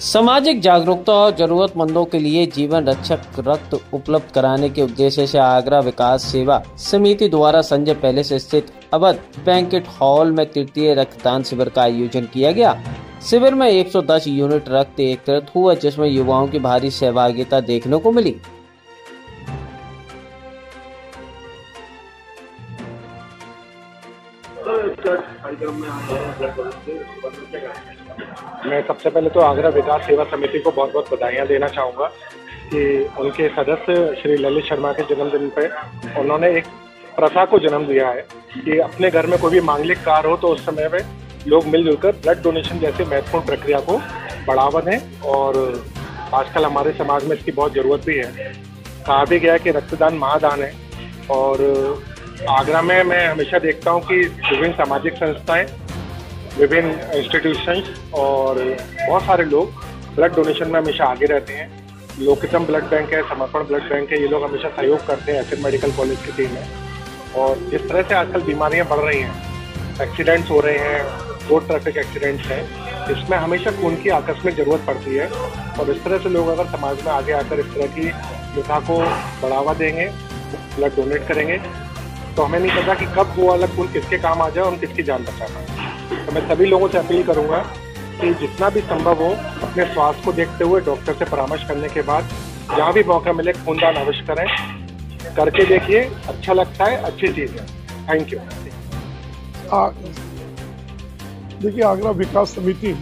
सामाजिक जागरूकता और जरूरतमंदों के लिए जीवन रक्षक रक्त उपलब्ध कराने के उद्देश्य से आगरा विकास सेवा समिति द्वारा संजय पैलेस स्थित अवध बैंकेट हॉल में तृतीय रक्तदान शिविर का आयोजन किया गया। शिविर में 110 यूनिट रक्त एकत्रित हुआ, जिसमें युवाओं की भारी सहभागिता देखने को मिली। मैं सबसे पहले तो आगरा विकास सेवा समिति को बहुत बहुत बधाइयाँ देना चाहूँगा कि उनके सदस्य श्री ललित शर्मा के जन्मदिन पे उन्होंने एक प्रथा को जन्म दिया है कि अपने घर में कोई भी मांगलिक कार्य हो तो उस समय में लोग मिलजुल कर ब्लड डोनेशन जैसी महत्वपूर्ण प्रक्रिया को बढ़ावा दें। और आजकल हमारे समाज में इसकी बहुत ज़रूरत भी है। कहा भी गया है कि रक्तदान महादान है। और आगरा में मैं हमेशा देखता हूँ कि विभिन्न सामाजिक संस्थाएं, विभिन्न इंस्टीट्यूशंस और बहुत सारे लोग ब्लड डोनेशन में हमेशा आगे रहते हैं। लोकतम ब्लड बैंक है, समर्पण ब्लड बैंक है, ये लोग हमेशा सहयोग करते हैं एसएन मेडिकल कॉलेज की टीम में। और जिस तरह से आजकल बीमारियां बढ़ रही हैं, एक्सीडेंट्स हो रहे हैं, रोड ट्रैफिक एक्सीडेंट्स हैं, इसमें हमेशा खून की आकस्मिक ज़रूरत पड़ती है। और इस तरह से लोग अगर समाज में आगे आकर इस तरह की प्रथा को बढ़ावा देंगे, ब्लड डोनेट करेंगे, तो हमें नहीं पता कि कब वो वाला खून किसके काम आ जाए और किसकी जान बचा पाए। तो मैं सभी लोगों से अपील करूंगा कि जितना भी संभव हो अपने स्वास्थ्य को देखते हुए डॉक्टर से परामर्श करने के बाद जहाँ भी मौका मिले खूनदान अवश्य करें। करके देखिए, अच्छा लगता है, अच्छी चीज़ है। Thank you. देखिए, आगरा विकास समिति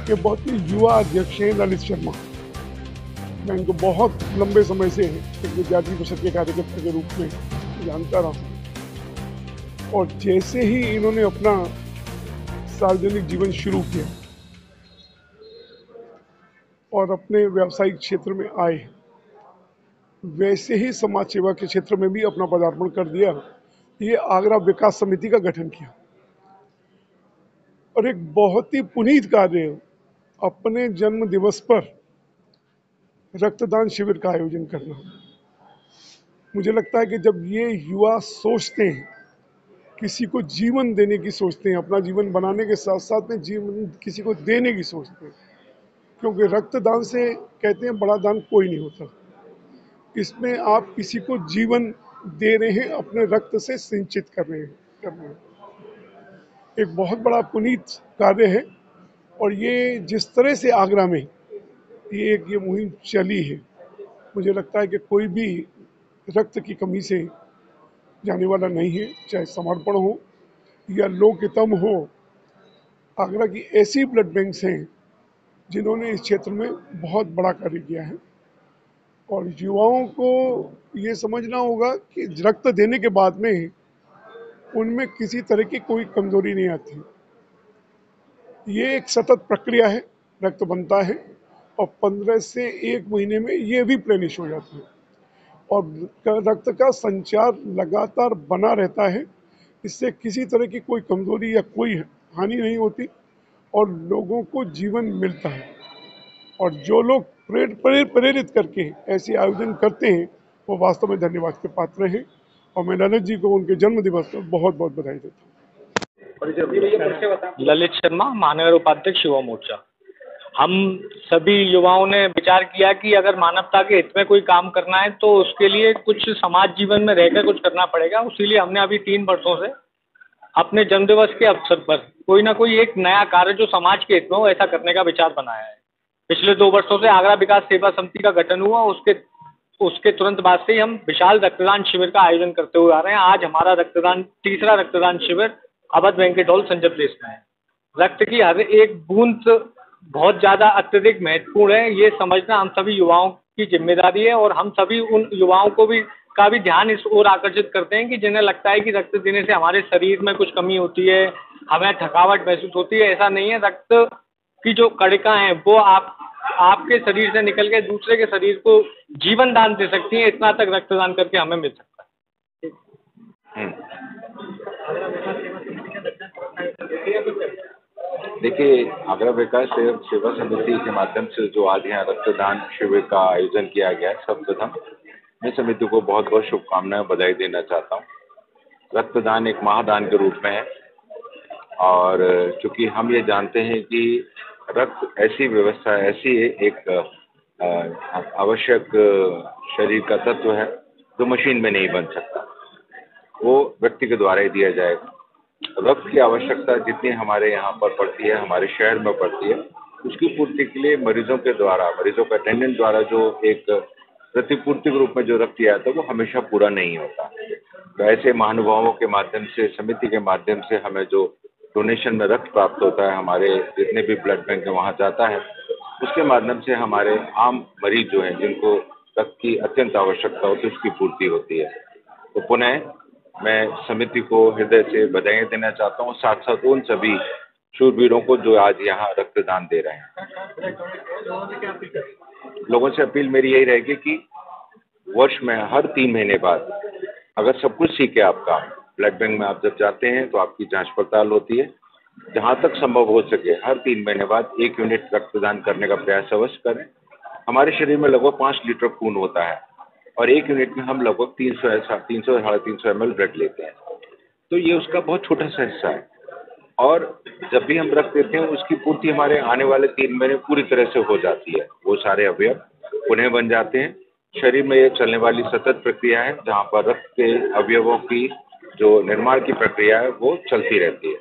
के बहुत ही युवा अध्यक्ष हैं ललित शर्मा। मैं इनको बहुत लंबे समय से एक विद्यार्थी परिषद के कार्यकर्ता के रूप में जानता रहा हूँ। और जैसे ही इन्होंने अपना सार्वजनिक जीवन शुरू किया और अपने व्यावसायिक क्षेत्र में आए, वैसे ही समाज सेवा के क्षेत्र में भी अपना पदार्पण कर दिया। ये आगरा विकास समिति का गठन किया और एक बहुत ही पुनीत कार्य, अपने जन्म दिवस पर रक्तदान शिविर का आयोजन करना। मुझे लगता है कि जब ये युवा सोचते हैं, किसी को जीवन देने की सोचते हैं, अपना जीवन बनाने के साथ साथ में जीवन किसी को देने की सोचते हैं, क्योंकि रक्तदान से कहते हैं बड़ा दान कोई नहीं होता। इसमें आप किसी को जीवन दे रहे हैं, अपने रक्त से सिंचित कर रहे हैं। एक बहुत बड़ा पुनीत कार्य है। और ये जिस तरह से आगरा में ये मुहिम चली है, मुझे लगता है कि कोई भी रक्त की कमी से जाने वाला नहीं है, चाहे समर्पण हो या लोकहितम हो। आगरा की ऐसी ब्लड बैंक्स हैं जिन्होंने इस क्षेत्र में बहुत बड़ा कार्य किया है। और युवाओं को ये समझना होगा कि रक्त देने के बाद में उनमें किसी तरह की कोई कमजोरी नहीं आती। ये एक सतत प्रक्रिया है, रक्त बनता है और 15 से 1 महीने में ये भी प्लेनिश हो जाता है और रक्त का संचार लगातार बना रहता है। इससे किसी तरह की कोई कमजोरी या कोई हानि नहीं होती और लोगों को जीवन मिलता है। और जो लोग प्रेरित करके ऐसे आयोजन करते हैं, वो वास्तव में धन्यवाद के पात्र हैं। और मैं ललित जी को उनके जन्म दिवस पर बहुत बहुत बधाई देता हूँ। ललित शर्मा, महानगर उपाध्यक्ष युवा मोर्चा। हम सभी युवाओं ने विचार किया कि अगर मानवता के हित में कोई काम करना है तो उसके लिए कुछ समाज जीवन में रहकर कुछ करना पड़ेगा। इसीलिए हमने अभी 3 वर्षों से अपने जन्मदिवस के अवसर पर कोई ना कोई एक नया कार्य जो समाज के हित में हो, ऐसा करने का विचार बनाया है। पिछले 2 वर्षों से आगरा विकास सेवा समिति का गठन हुआ, उसके तुरंत बाद से ही हम विशाल रक्तदान शिविर का आयोजन करते हुए आ रहे हैं। आज हमारा तीसरा रक्तदान शिविर Awadh banquet hall Sanjay place में है। रक्त की हर एक बूंद बहुत ज़्यादा अत्यधिक महत्वपूर्ण है, ये समझना हम सभी युवाओं की जिम्मेदारी है। और हम सभी उन युवाओं को का भी ध्यान इस ओर आकर्षित करते हैं कि जिन्हें लगता है कि रक्त देने से हमारे शरीर में कुछ कमी होती है, हमें थकावट महसूस होती है। ऐसा नहीं है। रक्त की जो कणिका हैं वो आपके शरीर से निकल के दूसरे के शरीर को जीवन दान दे सकती हैं। इतना तक रक्तदान करके हमें मिल सकता है। देखिए, आगरा विकास सेवा समिति के माध्यम से जो आज यहाँ रक्तदान शिविर का आयोजन किया गया है, सर्वप्रथम मैं समिति को बहुत बहुत शुभकामनाएं, बधाई देना चाहता हूँ। रक्तदान एक महादान के रूप में है और चूंकि हम ये जानते हैं कि रक्त ऐसी व्यवस्था, ऐसी एक आवश्यक शरीर का तत्व है जो मशीन में नहीं बन सकता, वो व्यक्ति के द्वारा ही दिया जाएगा। रक्त की आवश्यकता जितनी हमारे यहाँ पर पड़ती है, हमारे शहर में पड़ती है, उसकी पूर्ति के लिए मरीजों के अटेंडेंट द्वारा जो एक प्रतिपूर्ति के रूप में जो रक्त दिया जाता है वो हमेशा पूरा नहीं होता। तो ऐसे महानुभावों के माध्यम से, समिति के माध्यम से हमें जो डोनेशन में रक्त प्राप्त होता है, हमारे जितने भी ब्लड बैंक है वहाँ जाता है, उसके माध्यम से हमारे आम मरीज जो हैं जिनको रक्त की अत्यंत आवश्यकता होती है उसकी पूर्ति होती है। तो पुनः मैं समिति को हृदय से बधाई देना चाहता हूँ, साथ साथ उन सभी शूरवीरों को जो आज यहाँ रक्तदान दे रहे हैं। लोगों से अपील मेरी यही रहेगी कि वर्ष में हर 3 महीने बाद अगर सब कुछ ठीक है आपका, ब्लड बैंक में आप जब जाते हैं तो आपकी जांच पड़ताल होती है, जहाँ तक संभव हो सके हर 3 महीने बाद 1 यूनिट रक्तदान करने का प्रयास अवश्य करें। हमारे शरीर में लगभग 5 लीटर खून होता है और 1 यूनिट में हम लगभग 300 साढ़े 300 ml ब्लड लेते हैं, तो ये उसका बहुत छोटा सा हिस्सा है। और जब भी हम रक्त देते हैं उसकी पूर्ति हमारे आने वाले 3 महीने पूरी तरह से हो जाती है, वो सारे अवयव पुनः बन जाते हैं। शरीर में ये चलने वाली सतत प्रक्रिया है जहाँ पर रक्त के अवयवों की जो निर्माण की प्रक्रिया है वो चलती रहती है।